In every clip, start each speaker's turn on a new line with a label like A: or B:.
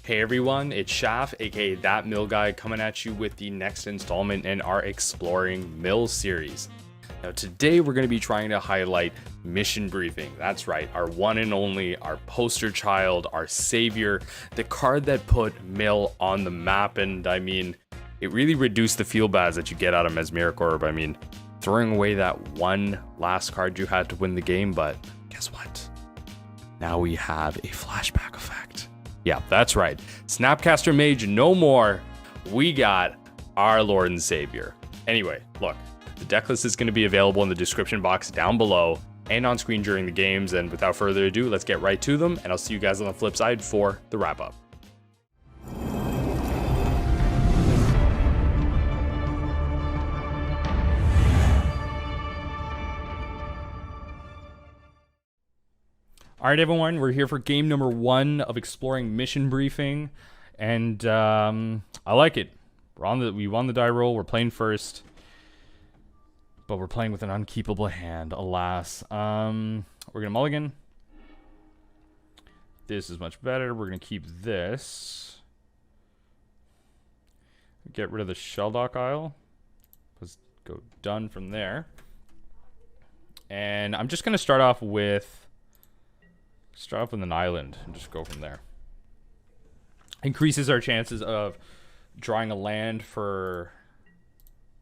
A: Hey everyone, it's Shaf, aka That Mill Guy, coming at you with the next installment in our Exploring Mill series. Now today we're going to be trying to highlight Mission Briefing. That's right, our one and only, our poster child, our savior, the card that put Mill on the map. And I mean, it really reduced the feel bads that you get out of Mesmeric Orb. I mean, throwing away that one last card you had to win the game, but guess what? Now we have a flashback effect. Yeah, that's right. Snapcaster Mage no more. We got our Lord and Savior. Anyway, look, the deck list is going to be available in the description box down below and on screen during the games. And without further ado, let's get right to them. And I'll see you guys on the flip side for the wrap up. All right, everyone, we're here for game number 1 of Exploring Mission Briefing, and I like it. We won the die roll. We're playing first, but we're playing with an unkeepable hand, alas. We're gonna mulligan. This is much better. We're gonna keep this. Get rid of the Shelldock Isle. Let's go done from there. And I'm just gonna start off with an island and just go from there. Increases our chances of drawing a land for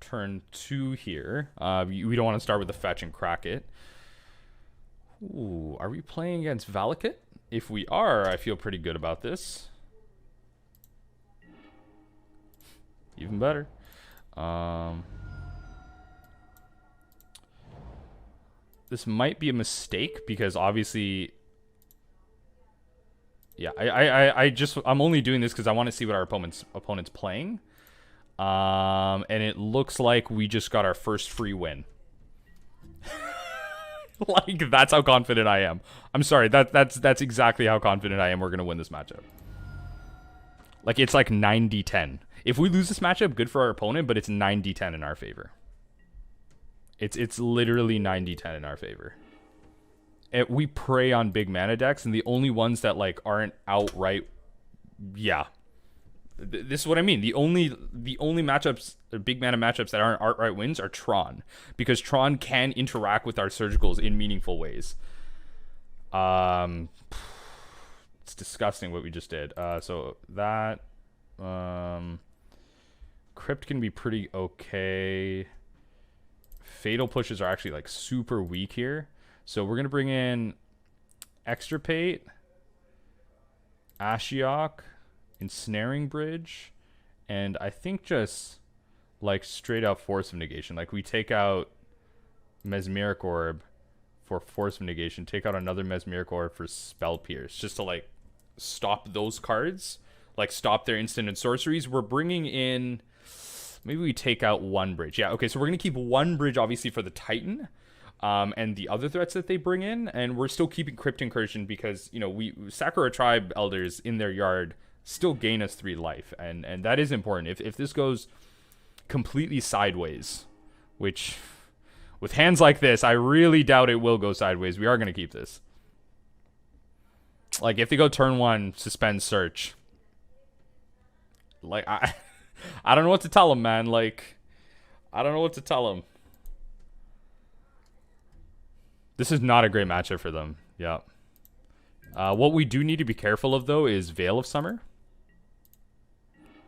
A: turn 2 here. We don't want to start with the fetch and crack it. Ooh, are we playing against Valakut? If we are, I feel pretty good about this. Even better. This might be a mistake because obviously... Yeah, I'm only doing this because I want to see what our opponent's playing. And it looks like we just got our first free win. Like, that's how confident I am. I'm sorry, that's exactly how confident I am we're gonna win this matchup. Like, it's like 90-10. If we lose this matchup, good for our opponent, but it's 90-10 in our favor. It's literally 90-10 in our favor. We prey on big mana decks, and the only ones that like aren't outright, yeah. This is what I mean. The only matchups, big mana matchups that aren't outright wins are Tron, because Tron can interact with our surgicals in meaningful ways. It's disgusting what we just did. So that Crypt can be pretty okay. Fatal pushes are actually like super weak here. So we're going to bring in Extirpate, Ashiok, Ensnaring Bridge, and I think just like straight up Force of Negation. Like, we take out Mesmeric Orb for Force of Negation, take out another Mesmeric Orb for Spell Pierce, just to like stop those cards, like stop their instant and sorceries. We're bringing in, maybe we take out one bridge. Yeah, okay, so we're going to keep one bridge obviously for the Titan. And the other threats that they bring in, and we're still keeping Crypt Incursion because, you know, Sakura Tribe Elders in their yard still gain us 3 life, and that is important. If this goes completely sideways, which with hands like this, I really doubt it will go sideways, we are going to keep this. Like, if they go turn 1, suspend search. Like, I don't know what to tell them, man. Like, I don't know what to tell them. This is not a great matchup for them. Yeah. What we do need to be careful of, though, is Veil of Summer.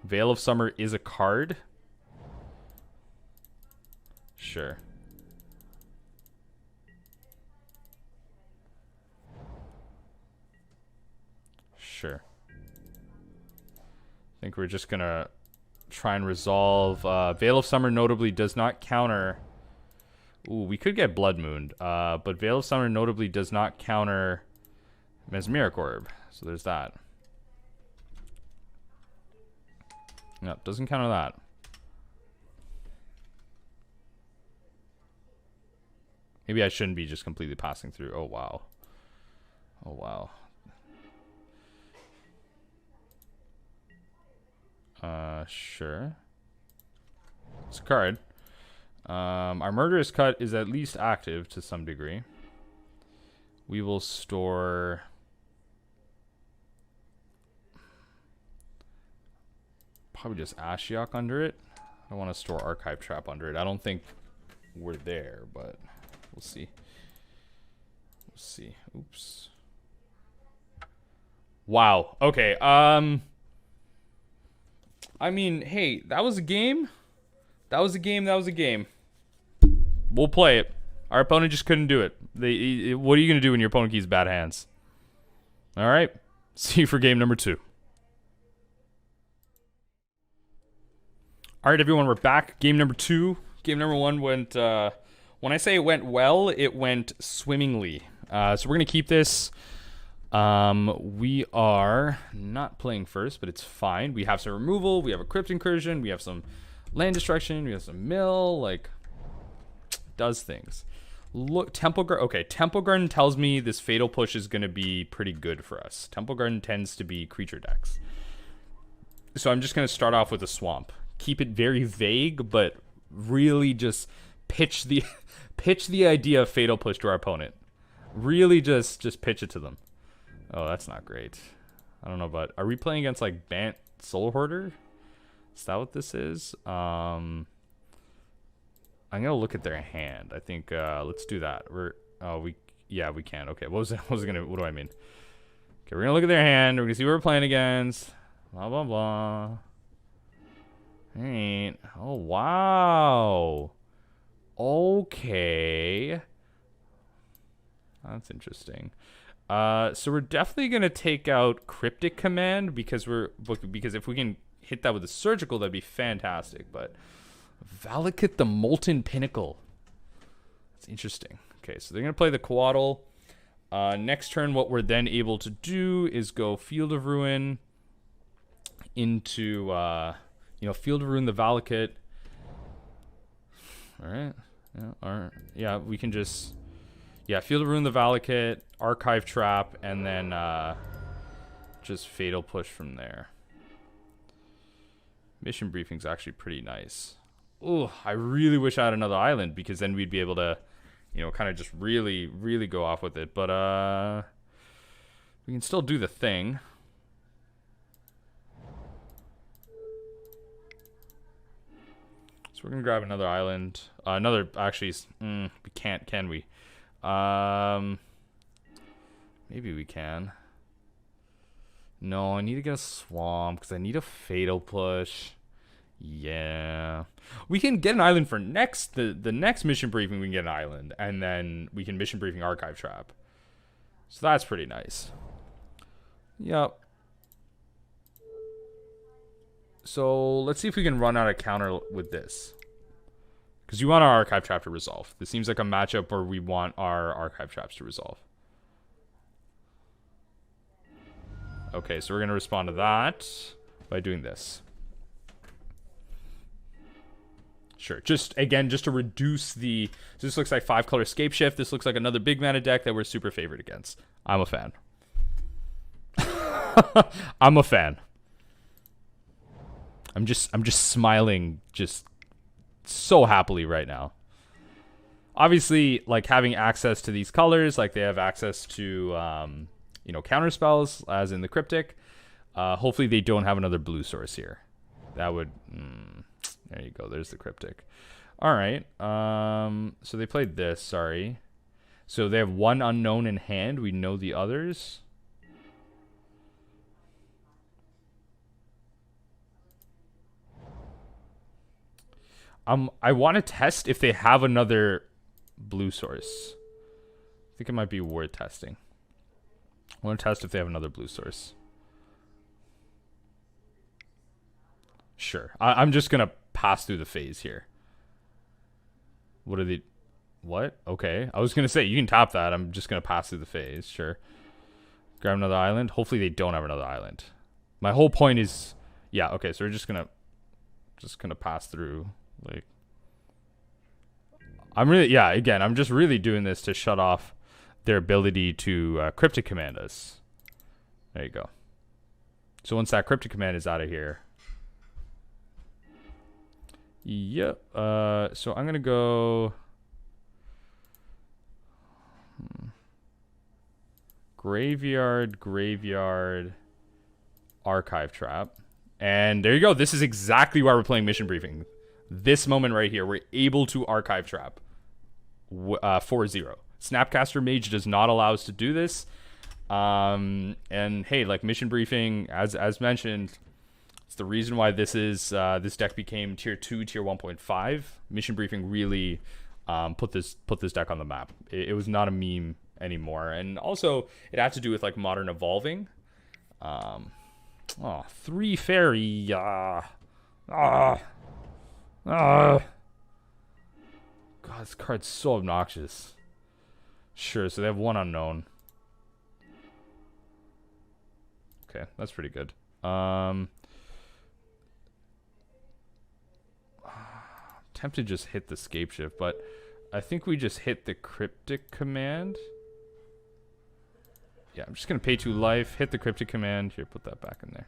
A: Veil of Summer is a card. Sure. Sure. I think we're just going to try and resolve. Veil of Summer notably does not counter... Ooh, we could get Blood Moon, but Veil of Summer notably does not counter Mesmeric Orb, so there's that. No, doesn't counter that. Maybe I shouldn't be just completely passing through. Oh, wow. Oh, wow. Sure. It's a card. Our Murderous Cut is at least active to some degree. We will store Probably just Ashiok under it. I don't want to store Archive Trap under it. I don't think we're there, but we'll see. We'll see. Oops. Wow. Okay. I mean, hey, that was a game. That was a game. That was a game. We'll play it. Our opponent just couldn't do it. What are you going to do when your opponent keeps bad hands? All right. See you for game number 2. All right, everyone, we're back. Game number 2. Game number 1 went, when I say it went well, it went swimmingly. So we're going to keep this. We are not playing first, but it's fine. We have some removal. We have a Crypt Incursion. We have some land destruction. We have some mill. Like, does things. Look, Temple Garden. Okay, Temple Garden tells me this Fatal Push is going to be pretty good for us. Temple Garden tends to be creature decks. So I'm just going to start off with a Swamp. Keep it very vague, but really just pitch the idea of Fatal Push to our opponent. Really just pitch it to them. Oh, that's not great. I don't know, but are we playing against like Bant Soul Hoarder? Is that what this is? I'm gonna look at their hand. I think let's do that. We can. Okay, what do I mean? Okay, we're gonna look at their hand. We're gonna see what we're playing against. Blah blah blah. Alright. Oh wow. Okay. That's interesting. So we're definitely gonna take out Cryptic Command because if we can hit that with a Surgical, that'd be fantastic. But Valakut the Molten Pinnacle. That's interesting. Okay, so they're gonna play the Coatl. Next turn, what we're then able to do is go Field of Ruin into Field of Ruin the Valakut. All right. Yeah, we can just Field of Ruin the Valakut, Archive Trap, and then just Fatal Push from there. Mission Briefing's actually pretty nice. Oh, I really wish I had another island because then we'd be able to, kind of just really, really go off with it. But we can still do the thing. So we're gonna grab another island. Actually, we can't, can we? Maybe we can. No, I need to get a Swamp because I need a Fatal Push. Yeah, we can get an island for the next Mission Briefing. We can get an island, and then we can Mission Briefing Archive Trap. So that's pretty nice. Yep. So let's see if we can run out of counter with this. Because you want our Archive Trap to resolve. This seems like a matchup where we want our Archive Traps to resolve. Okay, so we're going to respond to that by doing this. Sure, just to reduce the... So this looks like 5-color Scape Shift. This looks like another big mana deck that we're super favored against. I'm a fan. I'm a fan. I'm just smiling just so happily right now. Obviously, like having access to these colors, like they have access to counter spells, as in the Cryptic. Hopefully they don't have another blue source here. That would there you go, there's the Cryptic. Alright. So they played this, sorry. So they have one unknown in hand, we know the others. I want to test if they have another blue source. I think it might be worth testing. I want to test if they have another blue source. Sure. I'm just going to pass through the phase here. What are they... What? Okay. I was going to say, you can tap that. I'm just going to pass through the phase. Sure. Grab another island. Hopefully they don't have another island. My whole point is... Yeah, okay. So we're just going to pass through... Like, I'm just really doing this to shut off their ability to Cryptic Command us. There you go. So once that Cryptic Command is out of here. Yep. So I'm gonna go graveyard, Archive Trap. And there you go. This is exactly why we're playing Mission Briefing. This moment right here, we're able to Archive Trap 4-0. Snapcaster Mage does not allow us to do this. And hey, like Mission Briefing, as mentioned, it's the reason why this deck became tier 2, tier 1.5. Mission Briefing really put this deck on the map. It was not a meme anymore, and also it had to do with like modern evolving. 3 fairy. God, this card's so obnoxious. Sure, so they have 1 unknown. Okay, that's pretty good. Tempted to just hit the scape shift, but I think we just hit the cryptic command. Yeah, I'm just gonna pay 2 life, hit the cryptic command. Here, put that back in there.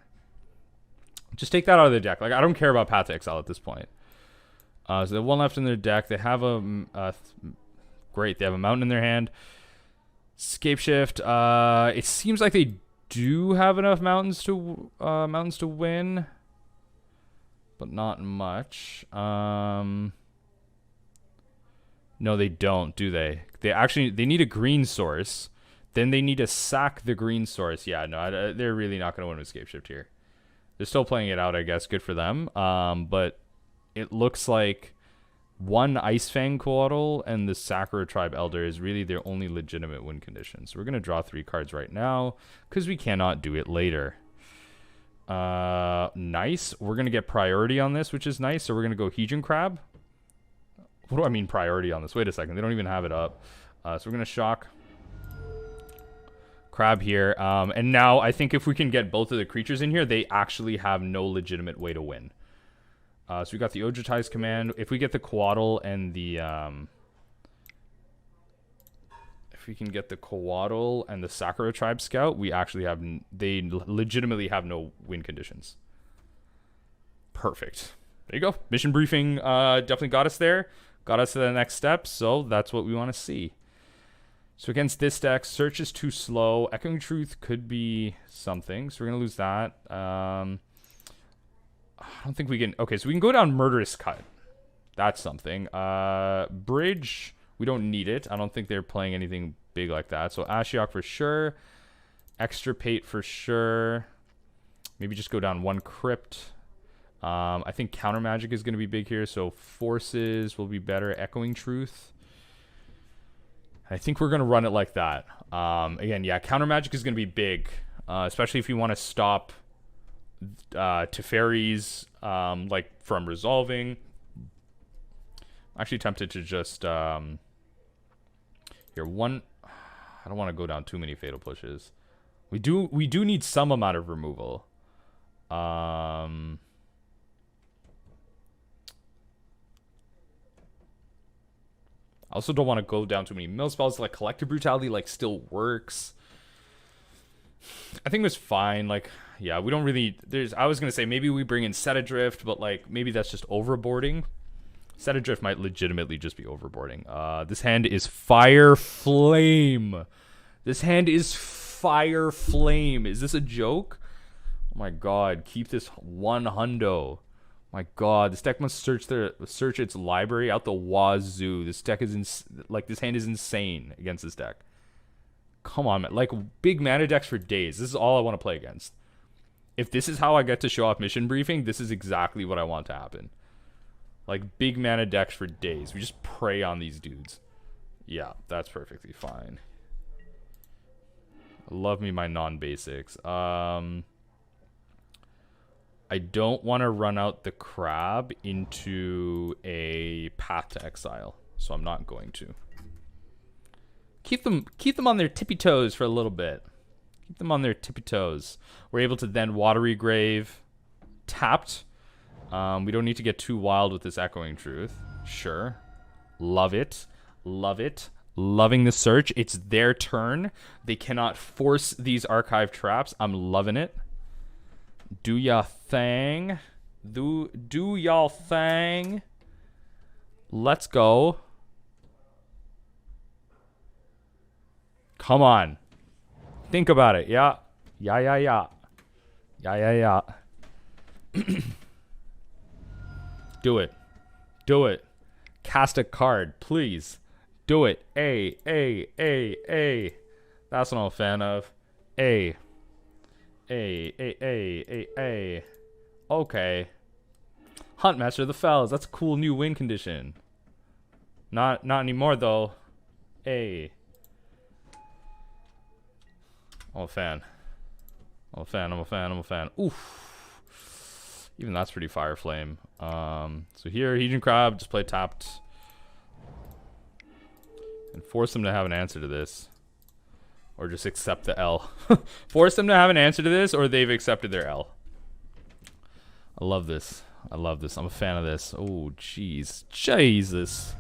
A: Just take that out of the deck. Like, I don't care about Path to Exile at this point. So they have 1 left in their deck. They have great. They have a mountain in their hand. Scape shift. It seems like they do have enough mountains to win, but not much. No, they don't, do they? They need a green source. Then they need to sack the green source. Yeah, no, they're really not going to win with Scape Shift here. They're still playing it out, I guess. Good for them. But it looks like 1 Ice Fang Coatl and the Sakura Tribe Elder is really their only legitimate win condition. So we're going to draw 3 cards right now because we cannot do it later. Nice. We're going to get priority on this, which is nice. So we're going to go Hedron Crab. What do I mean priority on this? Wait a second. They don't even have it up. So we're going to shock Crab here. And now I think if we can get both of the creatures in here, they actually have no legitimate way to win. So we got the Ojutai's command. If we get the Coatl and the if we can get the Coatl and the Sakura Tribe Scout, we actually have they legitimately have no win conditions. Perfect. There you go. Mission Briefing definitely got us there. Got us to the next step, so that's what we want to see. So against this deck, Search is too slow. Echoing Truth could be something, so we're going to lose that. I don't think we can... Okay, so we can go down Murderous Cut. That's something. Bridge, we don't need it. I don't think they're playing anything big like that. So Ashiok for sure. Extirpate for sure. Maybe just go down 1 Crypt. I think Counter Magic is going to be big here, so Forces will be better. Echoing Truth. I think we're going to run it like that. Again, yeah, Counter Magic is going to be big, especially if you want to stop Teferi's like from resolving. I'm actually tempted to just here one. I don't want to go down too many fatal pushes. We do need some amount of removal. I also don't want to go down too many mill spells. Like Collective Brutality like still works. I think it was fine. Like, yeah, we don't really... I was going to say maybe we bring in Set Adrift, but like maybe that's just overboarding. Set Adrift might legitimately just be overboarding. This hand is Fire Flame. This hand is Fire Flame. Is this a joke? Oh my god, keep this 100. My god, this deck must search its library out the wazoo. This deck is this hand is insane against this deck. Come on, man. Like, big mana decks for days. This is all I want to play against. If this is how I get to show off Mission Briefing, this is exactly what I want to happen. Like, big mana decks for days. We just prey on these dudes. Yeah, that's perfectly fine. Love me my non-basics. I don't want to run out the crab into a Path to Exile, so I'm not going to. Keep them on their tippy toes for a little bit. Keep them on their tippy toes. We're able to then Watery Grave tapped. We don't need to get too wild with this Echoing Truth. Sure. Love it. Love it. Loving the search. It's their turn. They cannot force these archive traps. I'm loving it. Do ya thing. Do y'all thing. Let's go. Come on. Think about it. Yeah. Yeah. Do it. Do it. Cast a card, please. Do it. A. That's what I'm a fan of. A. Okay. Huntmaster of the Fells. That's a cool new win condition. Not anymore though. A. I'm a fan. I'm a fan. Oof. Even that's pretty fire flame. So here, Heathen Crab, just play tapped. And force them to have an answer to this. Or just accept the L. Force them to have an answer to this, or they've accepted their L. I love this. I'm a fan of this. Oh, jeez. Jesus.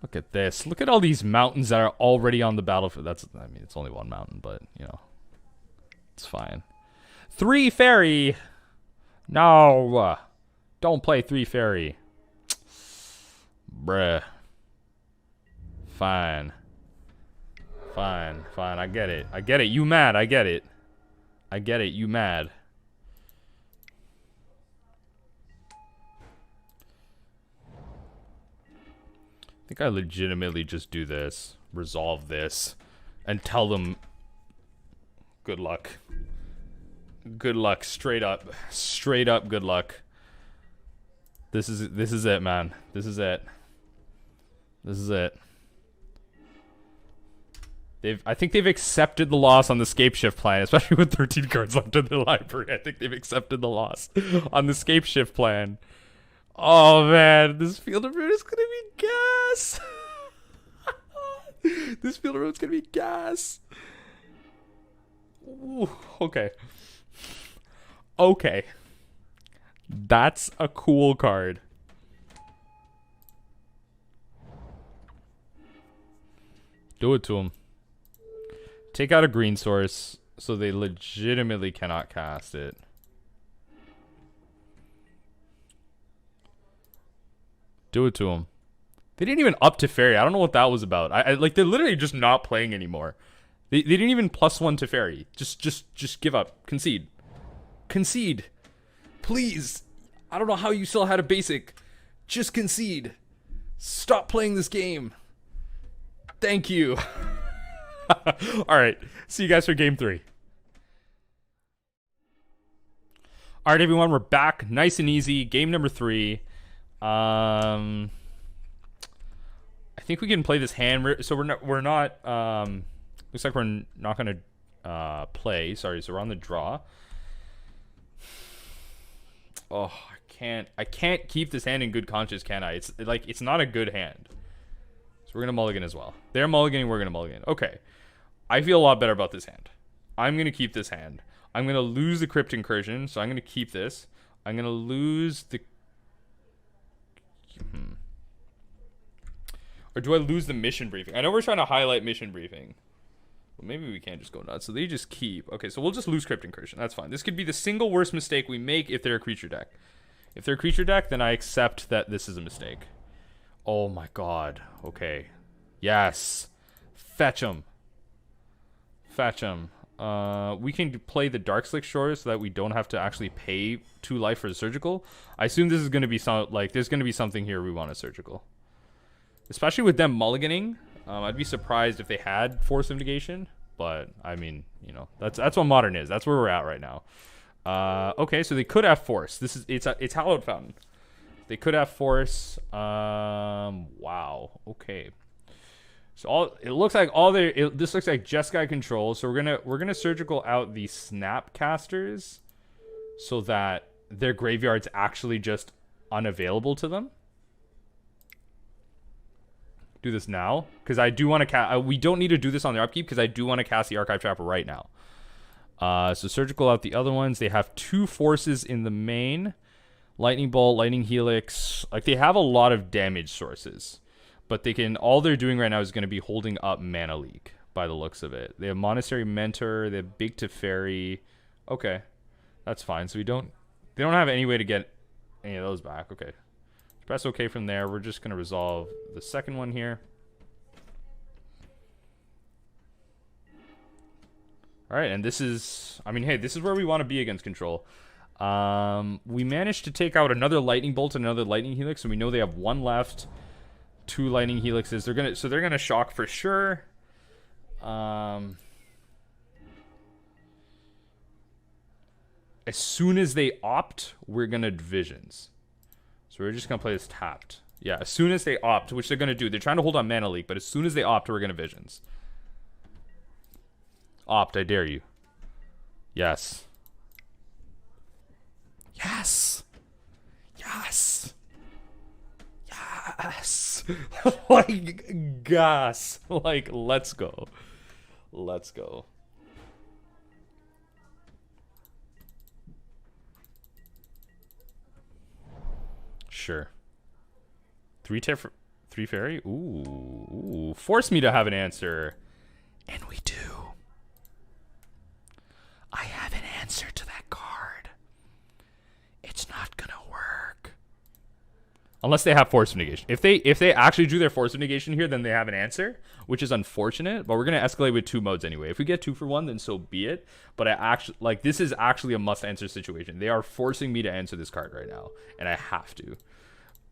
A: Look at this. Look at all these mountains that are already on the battlefield. I mean, it's only one mountain, but, you know. It's fine. 3 fairy. No. Don't play 3 fairy. Bruh. Fine. I get it. You mad. I get it. You mad. I think I legitimately just do this. Resolve this. And tell them good luck. Good luck. Straight up good luck. This is it, man. This is it. I think they've accepted the loss on the scape shift plan, especially with 13 cards left in their library. I think they've accepted the loss on the scape shift plan. Oh man, this Field of Ruin is gonna be gas. This Field of Ruin is gonna be gas. Ooh, okay. That's a cool card. Do it to him. Take out a green source so they legitimately cannot cast it. Do it to him. They didn't even up to fairy. I don't know what that was about. I like, they're literally just not playing anymore. They didn't even +1 to fairy. Just give up. Concede. Please. I don't know how you still had a basic. Just concede. Stop playing this game. Thank you. Alright. See you guys for game 3. Alright, everyone. We're back. Nice and easy. Game number 3. I think we can play this hand. So we're not looks like we're not gonna play. Sorry, so we're on the draw. Oh, I can't keep this hand in good conscience, can I? It's not a good hand. So we're gonna mulligan as well. They're mulliganing, we're gonna mulligan. Okay. I feel a lot better about this hand. I'm gonna keep this hand. I'm gonna lose the Crypt Incursion, so I'm gonna keep this. I'm gonna lose the Or do I lose the mission briefing? I know we're trying to highlight mission briefing. Well, maybe we can't just go nuts. So they just keep. Okay, so we'll just lose Crypt Incursion. That's fine. This could be the single worst mistake we make if they're a creature deck. If they're a creature deck, then I accept that this is a mistake. Oh my god. Okay. Yes. Fetch them. We can play the Darkslick Shore so that we don't have to actually pay 2 life for the surgical. I assume this is going to be there's going to be something here we want a surgical. Especially with them mulliganing. I'd be surprised if they had Force of Negation. But, I mean, you know, that's what Modern is. That's where we're at right now. Okay, so they could have Force. It's Hallowed Fountain. They could have Force. Wow. Okay. So it looks like this looks like Jeskai control. So we're gonna surgical out the Snapcasters so that their graveyard's actually just unavailable to them. Do this now because I do want to cast. We don't need to do this on their upkeep because I do want to cast the Archetype Trapper right now. So surgical out the other ones. They have 2 forces in the main. Lightning Bolt, Lightning Helix. Like, they have a lot of damage sources. But they can, all they're doing right now is going to be holding up Mana Leak by the looks of it. They have Monastery Mentor, they have Big Teferi. Okay. That's fine. So they don't have any way to get any of those back. Okay. Press OK from there. We're just going to resolve the second one here. All right, and this is, I mean, hey, this is where we want to be against control. We managed to take out another lightning bolt and another lightning helix, so we know they have one left. 2 lightning helixes. They're gonna shock for sure. As soon as they opt, we're gonna visions. So we're just gonna play this tapped. Yeah, as soon as they opt, which they're gonna do. They're trying to hold on mana leak, but as soon as they opt, we're gonna visions. Opt, I dare you. Yes. Yes. Yes. Yes. Like, gas. Like, let's go. Let's go. Sure. 3 fairy? Ooh. Force me to have an answer. And we do. I have an answer to that card. It's not gonna work. Unless they have force of negation. If they actually drew their force of negation here, then they have an answer, which is unfortunate. But we're gonna escalate with 2 modes anyway. If we get 2 for 1, then so be it. But I actually like this is actually a must answer situation. They are forcing me to answer this card right now, and I have to.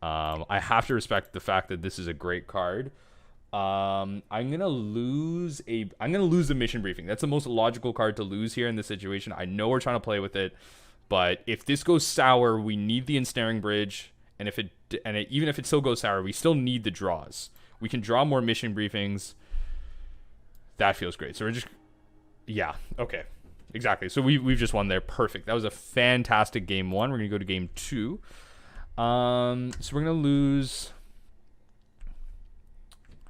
A: I have to respect the fact that this is a great card. I'm gonna lose the mission briefing. That's the most logical card to lose here in this situation. I know we're trying to play with it, but if this goes sour, we need the ensnaring bridge. And even if it still goes sour, we still need the draws. We can draw more mission briefings. That feels great. So we're just, yeah, okay, exactly. So we've just won there. Perfect. That was a fantastic game 1. We're gonna go to game 2. So we're gonna lose.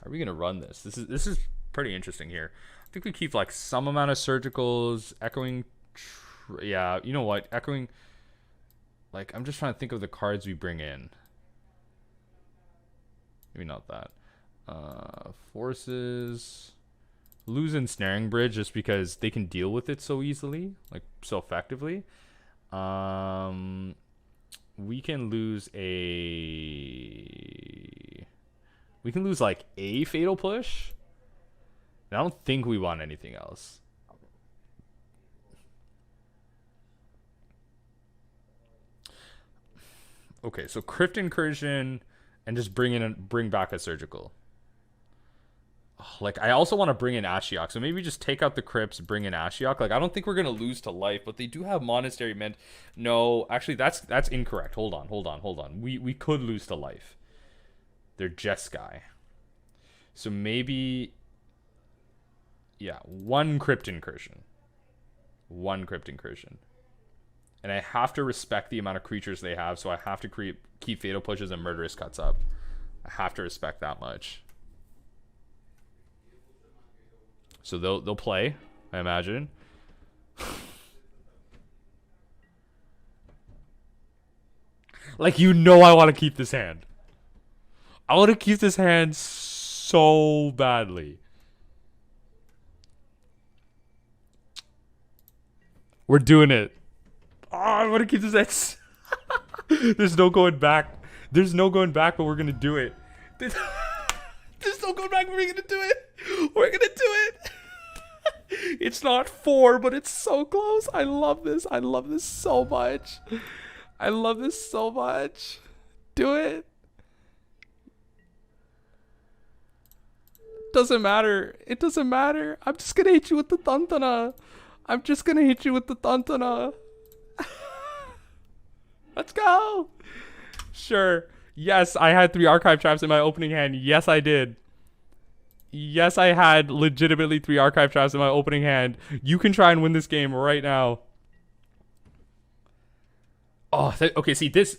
A: How are we gonna run this? This is pretty interesting here. I think we keep like some amount of surgicals, echoing. Yeah, you know what? Echoing. Like, I'm just trying to think of the cards we bring in. Maybe not that. Forces. Lose Ensnaring Bridge just because they can deal with it so easily. Like, so effectively. We can lose a... We can lose, like, a Fatal Push. And I don't think we want anything else. Okay, so Crypt Incursion and just bring back a Surgical. Like, I also want to bring in Ashiok, so maybe just take out the Crypts, bring in Ashiok. Like, I don't think we're gonna lose to life, but they do have Monastery meant. No, actually, that's incorrect. Hold on. We could lose to life. They're Jeskai. So maybe, yeah, 1 Crypt Incursion. 1 Crypt Incursion. And I have to respect the amount of creatures they have, so I have to keep Fatal Pushes and Murderous Cuts up. I have to respect that much. So they'll play, I imagine. Like, you know I want to keep this hand. I want to keep this hand so badly. We're doing it. Oh, I want to keep this hand. There's no going back. There's no going back, but we're going to do it. There's no going back, but we're going to do it. We're going to do it. It's not 4, but it's so close. I love this. I love this so much. I love this so much. Do it. Doesn't matter. It doesn't matter. I'm just going to hit you with the Tantana. I'm just going to hit you with the Tantana. Let's go. Sure. Yes, I had 3 archive traps in my opening hand. Yes, I did. Yes, I had legitimately 3 archive traps in my opening hand. You can try and win this game right now. Oh, okay, see, this...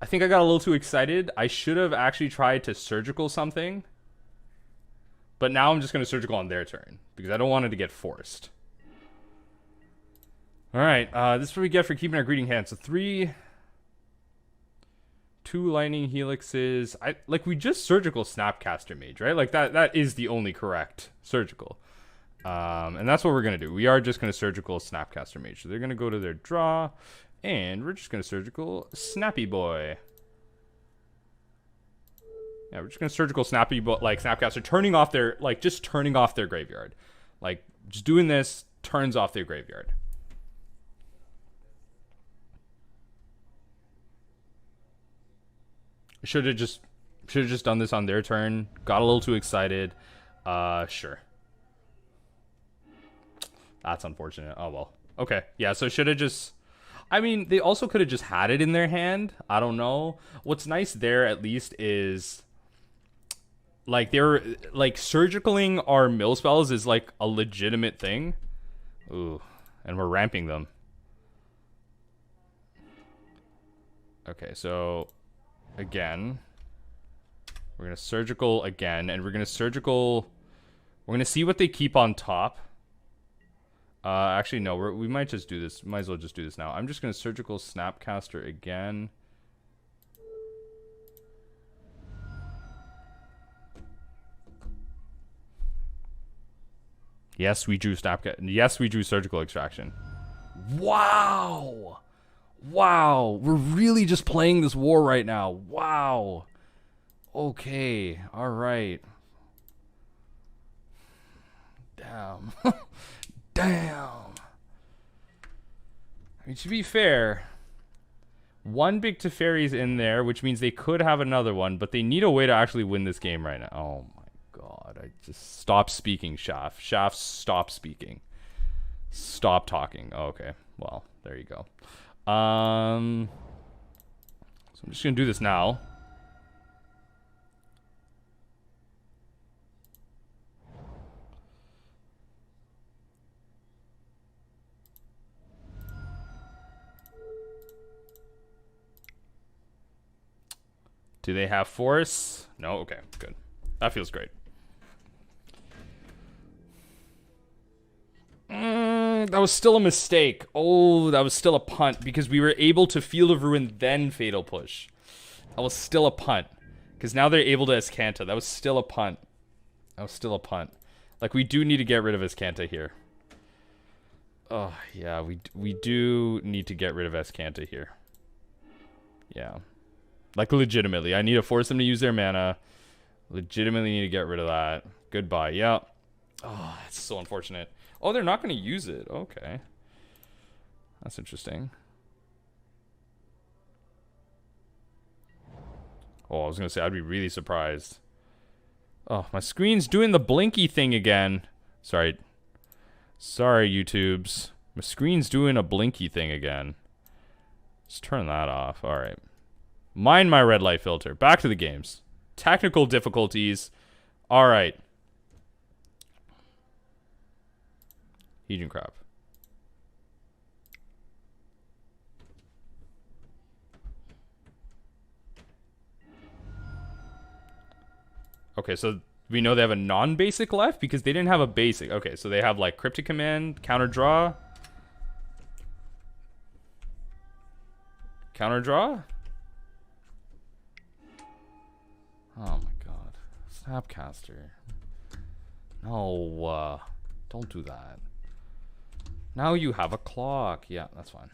A: I think I got a little too excited. I should have actually tried to surgical something. But now I'm just going to surgical on their turn. Because I don't want it to get forced. Alright, this is what we get for keeping our greeting hand. So 3... 2 lightning helixes. We just surgical Snapcaster Mage, right? Like that is the only correct surgical. And that's what we're gonna do. We are just gonna surgical Snapcaster Mage. So they're gonna go to their draw, and we're just gonna surgical Snappy Boy. Yeah, we're just gonna surgical Snappy Boy, like Snapcaster, turning off their just turning off their graveyard. Like, just doing this turns off their graveyard. Should have just done this on their turn. Got a little too excited. Sure. That's unfortunate. Oh well. Okay. Yeah, so should have just I mean, they also could have just had it in their hand. I don't know. What's nice there at least is like they're like surgicaling our mill spells is like a legitimate thing. Ooh, and we're ramping them. Okay, so again, we're gonna surgical again, and we're gonna surgical. We're gonna see what they keep on top. Actually, no, we might just do this. Might as well just do this now. I'm just gonna surgical snapcaster again. Yes, we drew Yes, we drew surgical extraction. Wow! Wow, we're really just playing this war right now. Wow. Okay, alright. Damn. Damn. I mean, to be fair, one big Teferi's in there, which means they could have another one, but they need a way to actually win this game right now. Oh my god, I just stop speaking, Shaft. Shaft, stop speaking. Stop talking. Oh, okay, well, there you go. So I'm just gonna do this now. Do they have force? No? Okay, good. That feels great. That was still a mistake. Oh, that was still a punt because we were able to Field of Ruin then Fatal Push. That was still a punt because now they're able to Escanta. That was still a punt. That was still a punt. Like, we do need to get rid of Escanta here. Oh, yeah, we do need to get rid of Escanta here. Yeah. Like, legitimately. I need to force them to use their mana. Legitimately need to get rid of that. Goodbye. Yeah. Oh, that's so unfortunate. Oh, they're not going to use it. Okay. That's interesting. Oh, I was going to say, I'd be really surprised. Oh, my screen's doing the blinky thing again. Sorry. Sorry, YouTubes. My screen's doing a blinky thing again. Let's turn that off. All right. Mind my red light filter. Back to the games. Technical difficulties. All right. Heejin crap. Okay, so we know they have a non-basic left because they didn't have a basic. Okay, so they have like Cryptic Command, Counter Draw. Counter Draw? Oh my god. Snapcaster. No, don't do that. Now you have a clock. Yeah, that's fine.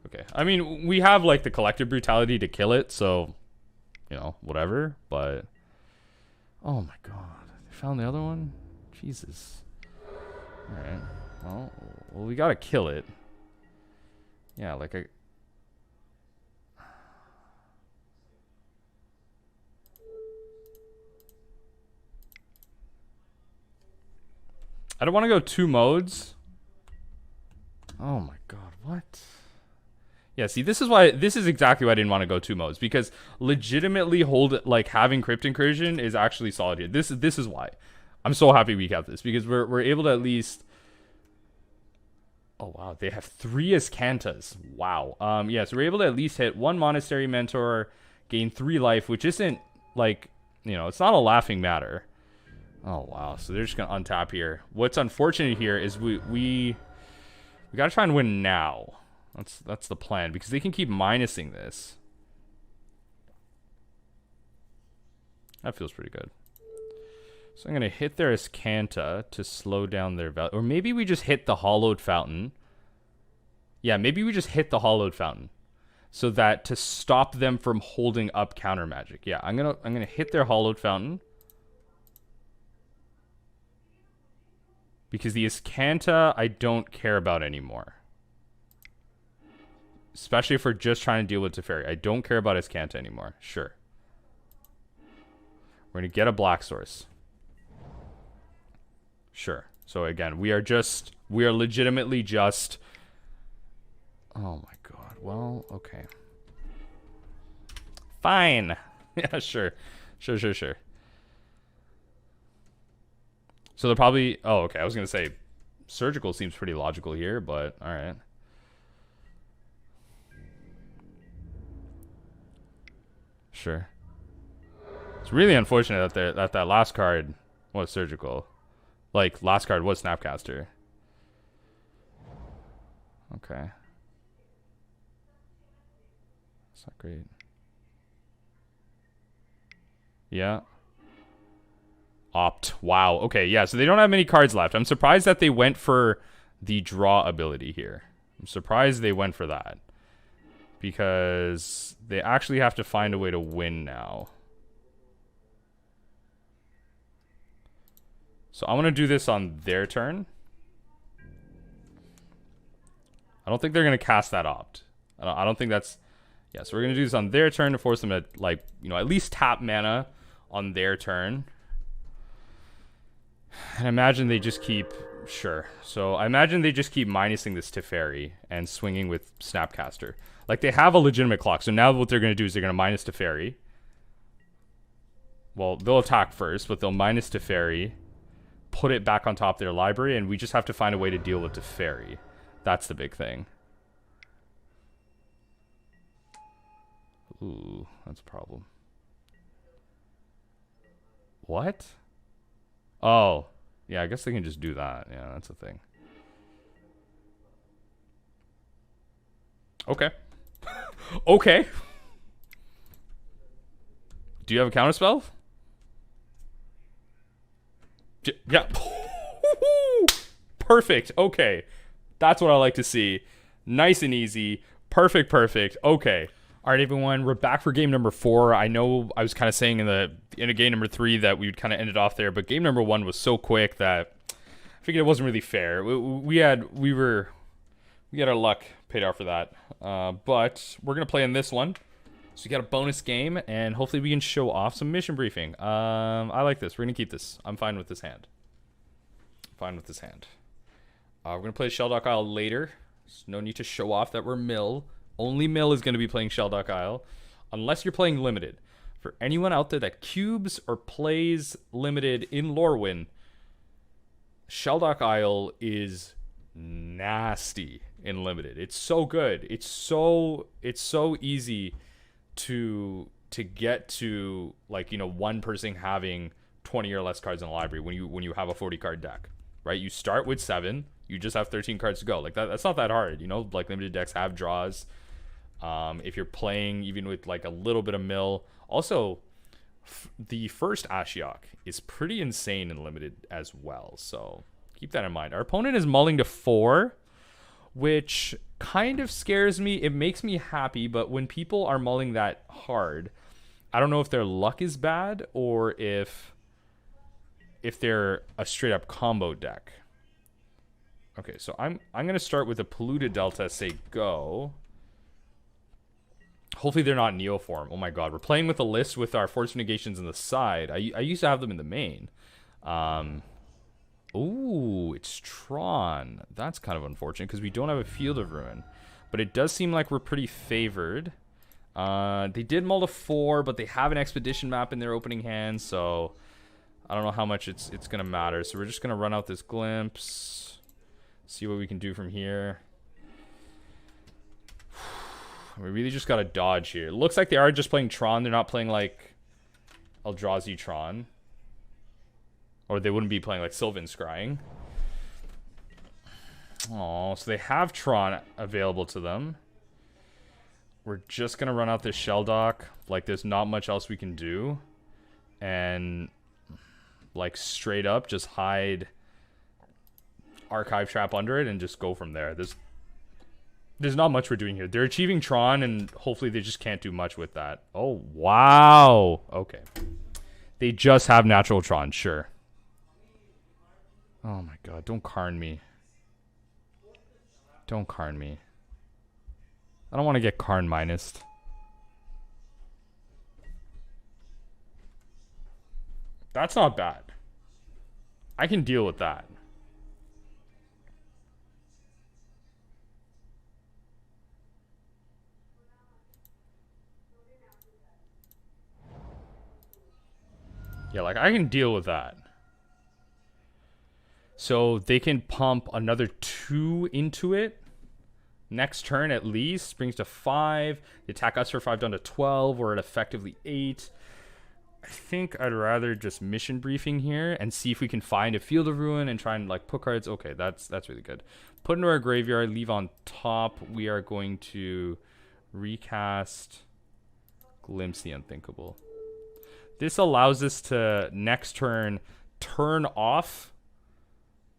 A: Okay. I mean, we have like the collective brutality to kill it, so you know, whatever, but oh my god. They found the other one? Jesus. Alright. Well, we gotta kill it. Yeah, like I don't want to go 2 modes. Oh my god, what? Yeah, see, this is exactly why I didn't want to go 2 modes, because legitimately having Crypt Incursion is actually solid here. This is why. I'm so happy we got this, because we're able to at least. Oh wow, they have 3 Escantas. Wow. Yeah, so we're able to at least hit 1 Monastery Mentor, gain 3 life, which isn't like, you know, it's not a laughing matter. Oh wow, so they're just gonna untap here. What's unfortunate here is we gotta try and win now. That's the plan, because they can keep minusing this. That feels pretty good. So I'm gonna hit their Escanta to slow down their value, or maybe we just hit the Hollowed Fountain. Yeah, maybe we just hit the Hollowed Fountain, so that to stop them from holding up counter magic. Yeah, I'm gonna hit their Hollowed Fountain. Because the Escanta, I don't care about anymore. Especially if we're just trying to deal with Teferi. I don't care about Iskanta anymore. Sure. We're going to get a black source. Sure. So again, we are legitimately just... Oh my god. Well, okay. Fine. Yeah, sure. Sure. So they're probably... Oh, okay. I was going to say surgical seems pretty logical here, but alright. Sure. It's really unfortunate that that last card was surgical. Like, last card was Snapcaster. Okay. That's not great. Yeah. Opt. Wow. Okay, yeah, so they don't have many cards left. I'm surprised that they went for the draw ability here. I'm surprised they went for that. Because they actually have to find a way to win now. So I want to do this on their turn. I don't think they're going to cast that opt. I don't think that's... Yeah, so we're going to do this on their turn to force them to, like, you know, at least tap mana on their turn. And imagine they just keep... Sure. So I imagine they just keep minusing this Teferi and swinging with Snapcaster. Like, they have a legitimate clock. So now what they're going to do is they're going to minus Teferi. Well, they'll attack first, but they'll minus Teferi, put it back on top of their library, and we just have to find a way to deal with Teferi. That's the big thing. Ooh, that's a problem. What? Oh. Yeah, I guess they can just do that. Yeah, that's the thing. Okay. Okay. Do you have a counterspell? Yeah. Perfect. Okay. That's what I like to see. Nice and easy. Perfect. Okay. All right, everyone. We're back for game number 4. I know I was kind of saying in a game number 3 that we would kind of end it off there, but game number 1 was so quick that I figured it wasn't really fair. We had our luck paid off for that. But we're gonna play in this one. So we got a bonus game, and hopefully we can show off some mission briefing. I like this. We're gonna keep this. I'm fine with this hand. We're gonna play Shelldock Isle later. There's no need to show off that we're Mill. Only Mill is gonna be playing Shelldock Isle, unless you're playing Limited. For anyone out there that cubes or plays Limited in Lorwyn, Shelldock Isle is nasty in Limited. It's so good. It's so easy to get to, like, you know, one person having 20 or less cards in the library when you have a 40 card deck, right? You start with 7, you just have 13 cards to go. Like, that's not that hard, you know? Like, Limited decks have draws. If you're playing even with like a little bit of mill. Also, the first Ashiok is pretty insane in Limited as well, so keep that in mind. Our opponent is mulling to 4, which kind of scares me. It makes me happy, but when people are mulling that hard, I don't know if their luck is bad or if they're a straight up combo deck. Okay, so I'm gonna start with a Polluted Delta, say go. Hopefully they're not Neoform. Oh my god, we're playing with a list with our Force Negations in the side. I used to have them in the main. Ooh, it's Tron. That's kind of unfortunate because we don't have a Field of Ruin. But it does seem like we're pretty favored. They did mull to 4, but they have an Expedition map in their opening hand, so I don't know how much it's going to matter. So we're just going to run out this Glimpse, see what we can do from here. We really just got to dodge here. It looks like they are just playing Tron. They're not playing like Eldrazi Tron. Or they wouldn't be playing like Sylvan Scrying. Oh, so they have Tron available to them. We're just going to run out this Shelldock. Like, there's not much else we can do. And, like, straight up just hide Archive Trap under it and just go from there. There's not much we're doing here. They're achieving Tron, and hopefully they just can't do much with that. Oh, wow. Okay. They just have natural Tron, sure. Oh my god, don't Karn me. Don't Karn me. I don't want to get Karn minused. That's not bad. I can deal with that. Yeah, like I can deal with that. So they can pump another 2 into it. Next turn at least. Brings to 5. They attack us for 5 down to 12. We're at effectively 8. I think I'd rather just mission briefing here and see if we can find a Field of Ruin and try and like put cards. Okay, that's really good. Put into our graveyard, leave on top. We are going to recast Glimpse the Unthinkable. This allows us to next turn turn off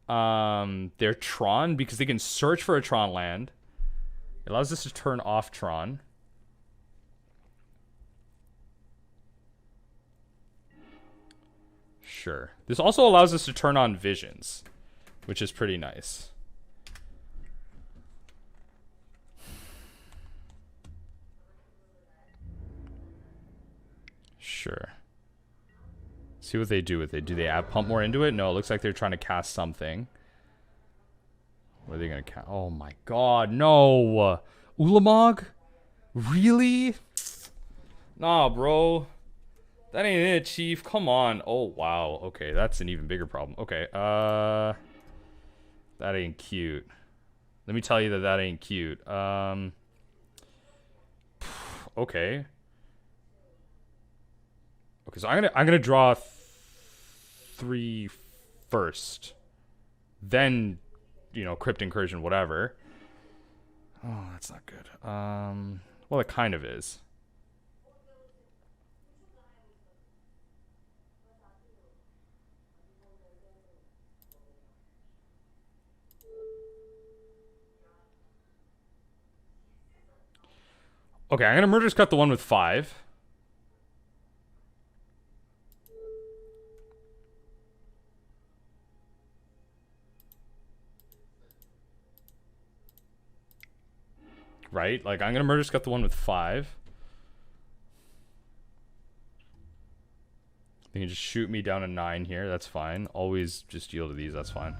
A: their Tron because they can search for a Tron land. It allows us to turn off Tron. Sure. This also allows us to turn on Visions, which is pretty nice. Sure. See what they do with it. Do they add pump more into it? No, it looks like they're trying to cast something. What are they going to cast? Oh my god, no. Ulamog? Really? Nah, bro. That ain't it, Chief. Come on. Oh, wow. Okay, that's an even bigger problem. Okay, that ain't cute. Let me tell you that ain't cute. Okay. Okay, so I'm gonna draw 3 first. Then, you know, Crypt Incursion, whatever. Oh, that's not good. Well, it kind of is. Okay, I'm gonna Murderous Cut the one with 5. Right? Like, I'm gonna Murderous Cut the one with 5. They can just shoot me down to 9 here. That's fine. Always just deal to these. That's fine.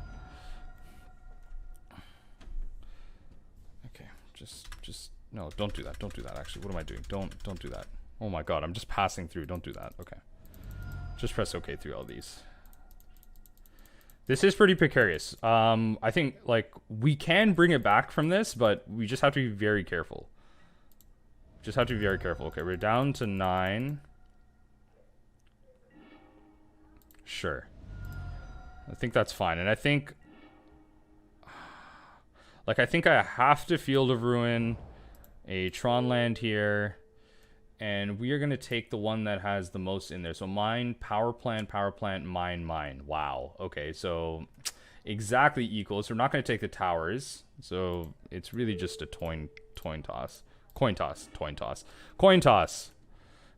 A: Okay. Just no, don't do that. Don't do that, actually. What am I doing? Don't do that. Oh my god, I'm just passing through. Don't do that. Okay. Just press OK through all these. This is pretty precarious. I think, like, we can bring it back from this, but we just have to be very careful. Just have to be very careful. Okay, we're down to 9. Sure. I think that's fine. And I think... Like, I think I have to Field of Ruin a Tron land here. And we are going to take the one that has the most in there. So mine, power plant, mine. Wow. Okay, so exactly equal. So we're not going to take the towers. So it's really just a coin toss. Coin toss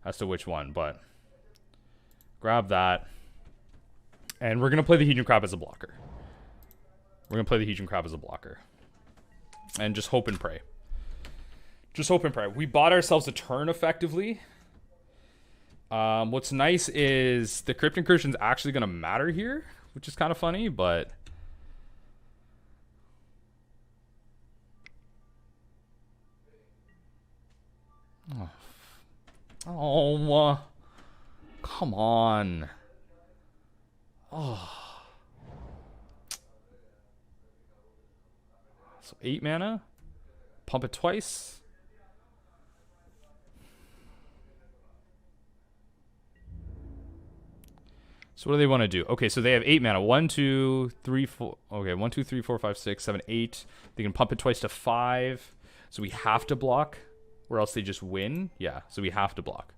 A: as to which one, but grab that. And we're going to play the Hedron Crab as a blocker. And just hope and pray. We bought ourselves a turn effectively. What's nice is the Crypt Incursion is actually going to matter here, which is kind of funny, but... Oh, come on. Oh. So 8 mana. Pump it twice. So what do they want to do? Okay, so they have 8 mana. 1, 2, 3, 4. Okay, 1, 2, 3, 4, 5, 6, 7, 8. They can pump it twice to 5. So we have to block, or else they just win. Yeah, so we have to block.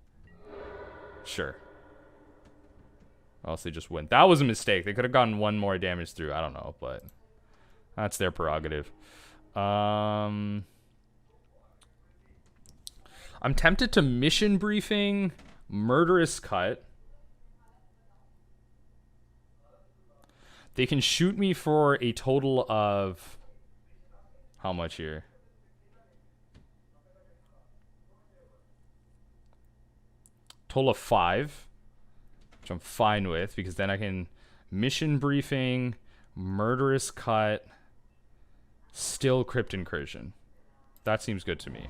A: Sure. Or else they just win. That was a mistake. They could have gotten 1 more damage through. I don't know, but that's their prerogative. I'm tempted to mission briefing, Murderous Cut. They can shoot me for a total of... How much here? Total of 5, which I'm fine with, because then I can mission briefing, murderous cut, still crypt incursion. That seems good to me.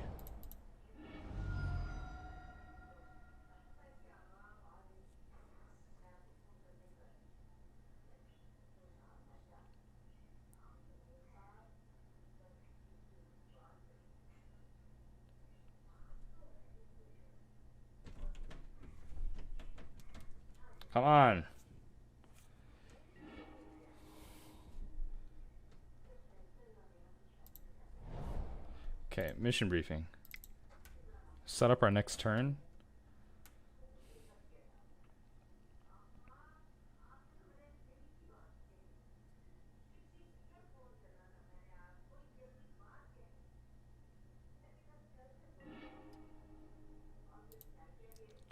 A: Come on. Okay, mission briefing. Set up our next turn.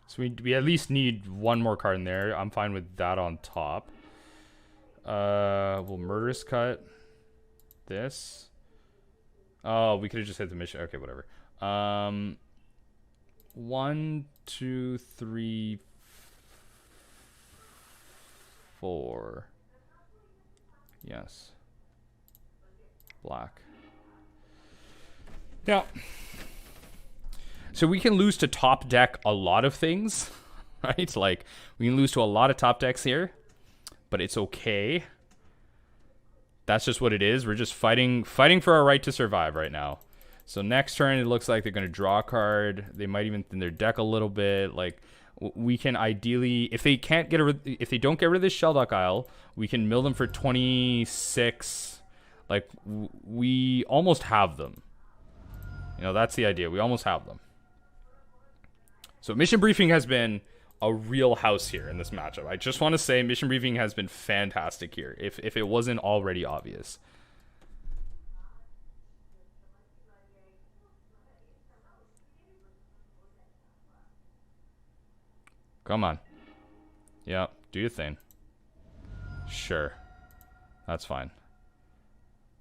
A: So we at least need one more card in there. I'm fine with that on top. We'll murderous cut this. Oh, we could have just hit the mission. Okay, whatever. 1, 2, 3, 4. Yes. Black. Yeah. So we can lose to top deck a lot of things, right? Like, we can lose to a lot of top decks here, but it's okay. That's just what it is. We're just fighting for our right to survive right now. So next turn, it looks like they're going to draw a card. They might even thin their deck a little bit. Like, we can ideally, if they don't get rid of this Shelldock Isle, we can mill them for 26. Like, we almost have them. You know, that's the idea. We almost have them. So mission briefing has been a real house here in this matchup. I just want to say mission briefing has been fantastic here, if it wasn't already obvious. Come on. Yeah, do your thing. Sure. That's fine.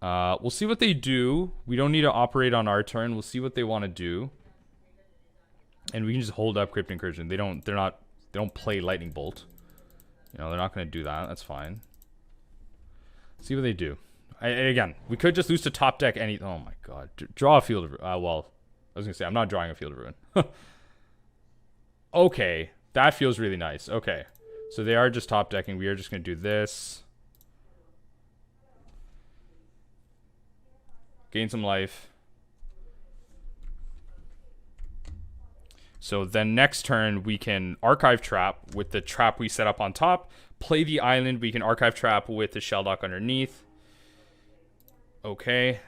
A: We'll see what they do. We don't need to operate on our turn. We'll see what they want to do. And we can just hold up Crypt Incursion. They don't play Lightning Bolt. You know, they're not going to do that. That's fine. See what they do. Again, we could just lose to top deck any... Oh my god. Draw a Field of Ruin. Well, I was going to say, I'm not drawing a Field of Ruin. Okay. That feels really nice. Okay. So they are just top decking. We are just going to do this. Gain some life. So then next turn, we can archive trap with the trap we set up on top. Play the island. We can archive trap with the Shelldock underneath. Okay.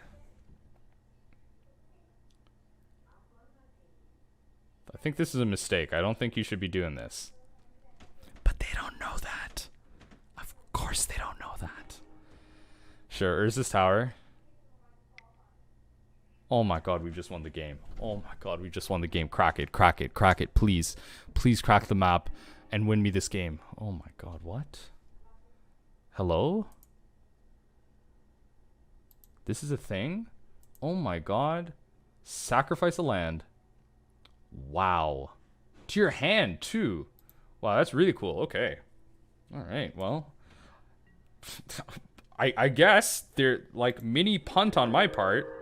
A: I think this is a mistake. I don't think you should be doing this. But they don't know that. Of course they don't know that. Sure, Urza's Tower. Oh my god, we've just won the game. Oh my god, we just won the game. Crack it, crack it, crack it, please. Please crack the map and win me this game. Oh my god, what? Hello? This is a thing? Oh my god. Sacrifice a land. Wow. To your hand, too. Wow, that's really cool. Okay. Alright, well. I guess they're like mini punt on my part.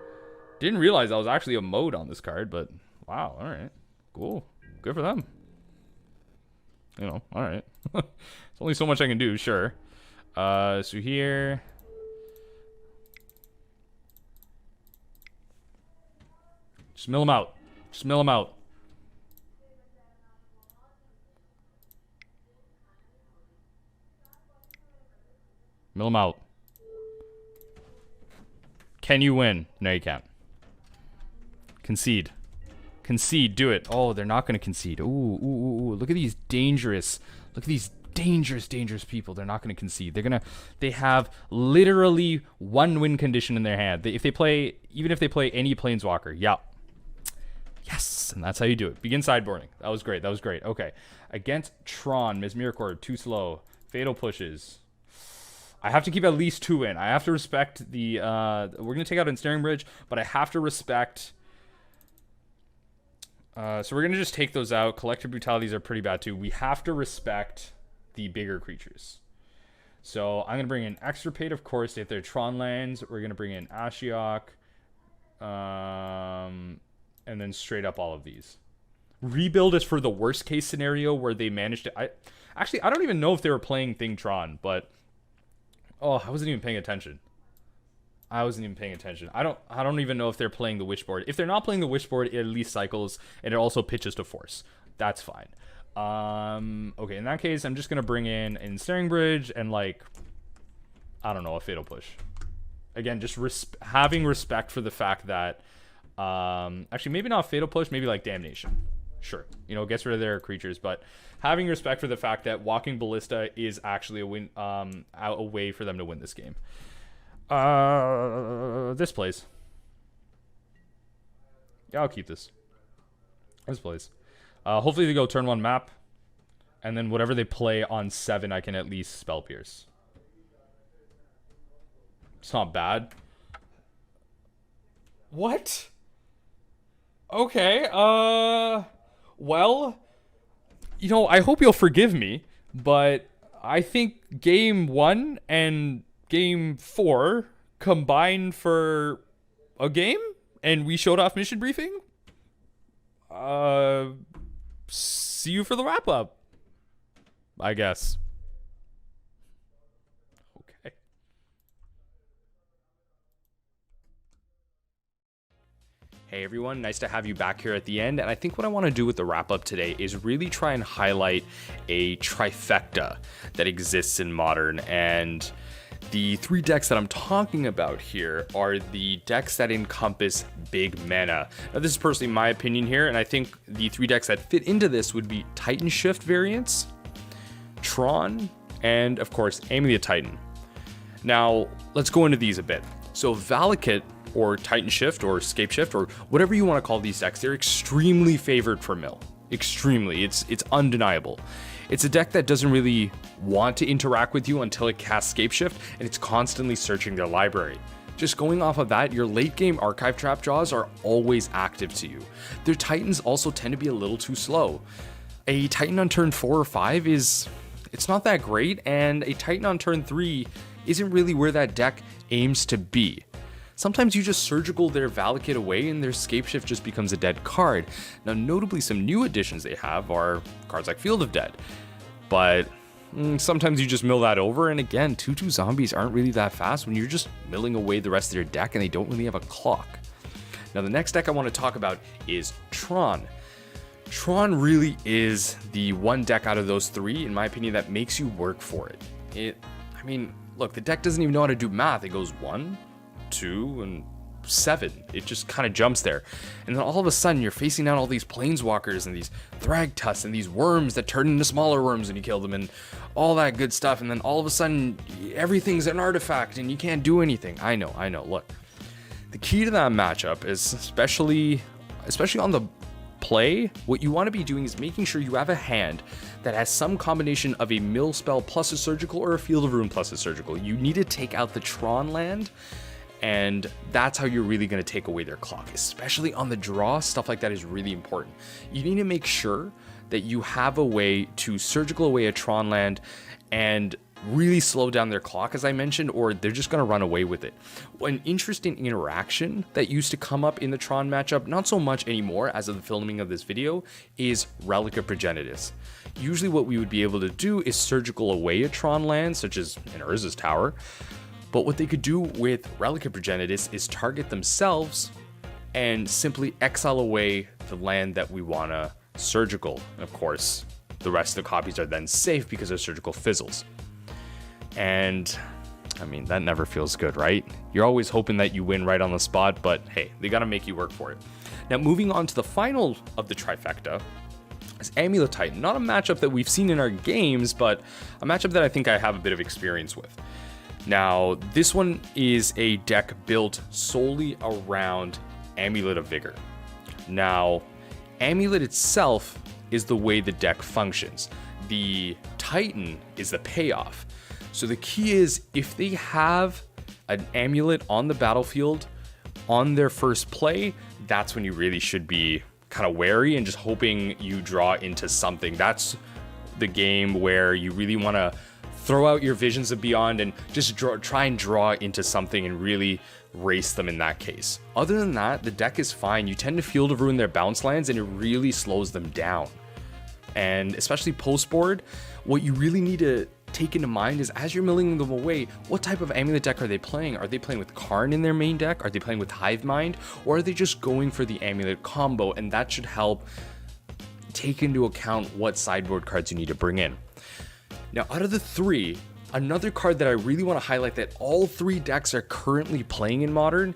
A: Didn't realize that was actually a mode on this card, but wow, alright. Cool. Good for them. You know, alright. There's only so much I can do, sure. So here. Just mill them out. Just mill them out. Mill them out. Can you win? No, you can't. Concede. Concede. Do it. Oh, they're not going to concede. Ooh, ooh, ooh, ooh. Look at these dangerous. Look at these dangerous, dangerous people. They're not going to concede. They have literally one win condition in their hand. Even if they play any Planeswalker. Yeah. Yes. And that's how you do it. Begin sideboarding. That was great. That was great. Okay. Against Tron, Ms. Miracord, too slow. Fatal pushes. I have to keep at least 2 in. I have to respect the... we're going to take out Ensnaring Bridge, but I have to respect... So we're going to just take those out. Collective brutalities are pretty bad too. We have to respect the bigger creatures. So I'm going to bring in Extirpate, of course, if they're Tron lands. We're going to bring in Ashiok. And then straight up all of these. Rebuild is for the worst case scenario where they managed to... I don't even know if they were playing Thing Tron, but... Oh, I wasn't even paying attention. I don't even know if they're playing the Witchboard. If they're not playing the Witchboard, it at least cycles, and it also pitches to Force. That's fine. Okay, in that case, I'm just gonna bring in Ensnaring Bridge and, like, I don't know, a Fatal Push. Again, just having respect for the fact that, actually, maybe not Fatal Push, maybe like Damnation. Sure, you know, gets rid of their creatures, but having respect for the fact that Walking Ballista is actually a way for them to win this game. This plays. Yeah, I'll keep this. This plays. Hopefully they go turn 1 map, and then whatever they play on 7, I can at least Spell Pierce. It's not bad. What? Okay, well, you know, I hope you'll forgive me, but I think game 1 and game 4 combined for a game, and we showed off mission briefing. See you for the wrap up, I guess. Okay. Hey everyone, nice to have you back here at the end, and I think what I want to do with the wrap up today is really try and highlight a trifecta that exists in Modern, and the 3 decks that I'm talking about here are the decks that encompass big mana. Now this is personally my opinion here, and I think the 3 decks that fit into this would be Titan Shift variants, Tron, and of course Amulet Titan. Now let's go into these a bit. So Valakut, or Titan Shift, or Scape Shift, or whatever you want to call these decks, they're extremely favored for mill. Extremely. It's undeniable. It's a deck that doesn't really want to interact with you until it casts Scape Shift, and it's constantly searching their library. Just going off of that, your late game archive trap draws are always active to you. Their Titans also tend to be a little too slow. A Titan on turn 4 or 5 it's not that great, and a Titan on turn 3 isn't really where that deck aims to be. Sometimes you just surgical their Valakut away and their Scape Shift just becomes a dead card. Now notably some new additions they have are cards like Field of Dead, but sometimes you just mill that over, and again, 2/2 zombies aren't really that fast when you're just milling away the rest of their deck and they don't really have a clock. Now the next deck I want to talk about is Tron. Tron really is the one deck out of those 3, in my opinion, that makes you work for it. I mean, look, the deck doesn't even know how to do math. It goes 1, 2, and 7. It just kind of jumps there, and then all of a sudden you're facing down all these planeswalkers and these Thragtusk and these worms that turn into smaller worms when you kill them and all that good stuff, and then all of a sudden everything's an artifact and you can't do anything. I know. Look, the key to that matchup is especially on the play, what you want to be doing is making sure you have a hand that has some combination of a mill spell plus a surgical or a Field of Ruin plus a surgical. You need to take out the Tron land, and that's how you're really going to take away their clock, especially on the draw. Stuff like that is really important. You need to make sure that you have a way to surgical away a Tron land and really slow down their clock, as I mentioned, or they're just going to run away with it. An interesting interaction that used to come up in the Tron matchup, not so much anymore as of the filming of this video, is Relic of Progenitus. Usually what we would be able to do is surgical away a Tron land, such as an Urza's Tower, but what they could do with Relic of Progenitus is target themselves and simply exile away the land that we want to surgical. And of course, the rest of the copies are then safe because their surgical fizzles. And I mean, that never feels good, right? You're always hoping that you win right on the spot, but hey, they got to make you work for it. Now, moving on to the final of the trifecta is Amulet Titan. Not a matchup that we've seen in our games, but a matchup that I think I have a bit of experience with. Now, this one is a deck built solely around Amulet of Vigor. Now, Amulet itself is the way the deck functions. The Titan is the payoff. So the key is, if they have an Amulet on the battlefield on their first play, that's when you really should be kind of wary and just hoping you draw into something. That's the game where you really want to throw out your Visions of Beyond and just try and draw into something and really race them in that case. Other than that, the deck is fine. You tend to Field of Ruin their bounce lands and it really slows them down. And especially post board, what you really need to take into mind is as you're milling them away, what type of amulet deck are they playing? Are they playing with Karn in their main deck? Are they playing with Hive Mind? Or are they just going for the amulet combo? And that should help take into account what sideboard cards you need to bring in. Now, out of the three, another card that I really want to highlight that all three decks are currently playing in Modern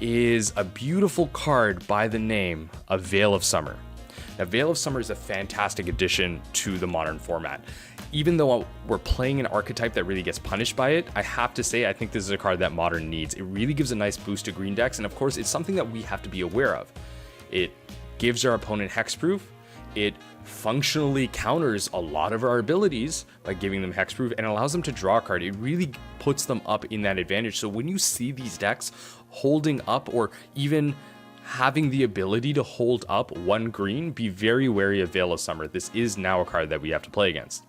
A: is a beautiful card by the name of Veil of Summer. Now, Veil of Summer is a fantastic addition to the Modern format. Even though we're playing an archetype that really gets punished by it, I have to say I think this is a card that Modern needs. It really gives a nice boost to green decks, and of course, it's something that we have to be aware of. It gives our opponent hexproof. It functionally counters a lot of our abilities by giving them hexproof and allows them to draw a card. It really puts them up in that advantage. So when you see these decks holding up or even having the ability to hold up one green, be very wary of Veil of Summer. This is now a card that we have to play against.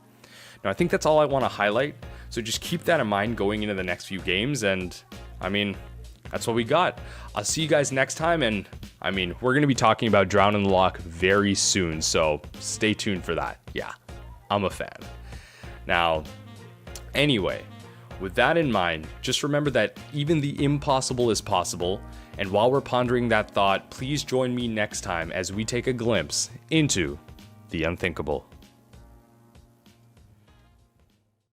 A: Now, I think that's all I want to highlight. So just keep that in mind going into the next few games. And I mean, that's what we got. I'll see you guys next time. And I mean, we're going to be talking about Drown in the Loch very soon. So stay tuned for that. Yeah, I'm a fan. Now, anyway, with that in mind, just remember that even the impossible is possible. And while we're pondering that thought, please join me next time as we take a glimpse into the unthinkable.